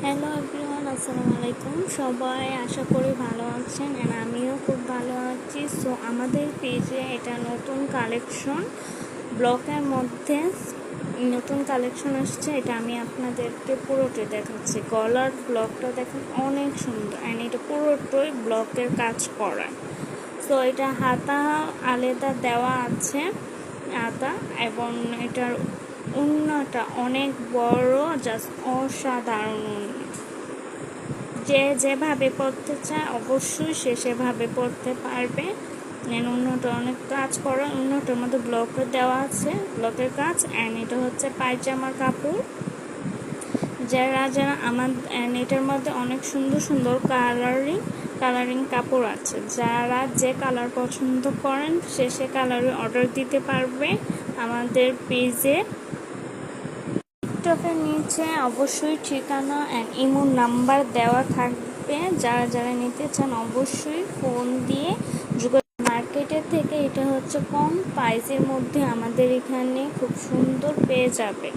Hello everyone, আসসালামু আলাইকুম। সবাই আশা করি ভালো আছেন অ্যান্ড আমিও খুব ভালো আছি। সো আমাদের পেজে এটা নতুন কালেকশন ব্লকের মধ্যে নতুন কালেকশন আসছে। এটা আমি আপনাদেরকে পুরোটাই দেখাচ্ছি। গলার ব্লকটা দেখেন অনেক সুন্দর অ্যান্ড এটা পুরোটাই ব্লকের কাজ করা। সো এটা হাতা আলাদা দেওয়া আছে হাতা, এবং এটার উন্নটা অনেক বড়, জাস্ট অসাধারণ উন্নত। যে যেভাবে পড়তে চায় অবশ্যই সে সেভাবে পড়তে পারবে। উন্নটা অনেক কাজ করা, উন্নটার মধ্যে ব্লকের দেওয়া আছে, ব্লকের কাজ। অ্যান্ড এটা হচ্ছে পায়জামার কাপড়। যারা যারা আমার এটার মধ্যে অনেক সুন্দর সুন্দর কালারিং কাপড় আছে। যারা যে কালার পছন্দ করেন সে কালারে অর্ডার দিতে পারবে আমাদের পেজে। টিকটকের নিচে অবশ্যই ঠিকানা অ্যান্ড ইমো নাম্বার দেওয়া থাকবে। যারা যারা নিতে চান অবশ্যই ফোন দিয়ে যোগাযোগ। মার্কেটের থেকে এটা হচ্ছে কম প্রাইসের মধ্যে আমাদের এখানে খুব সুন্দর পেয়ে যাবে।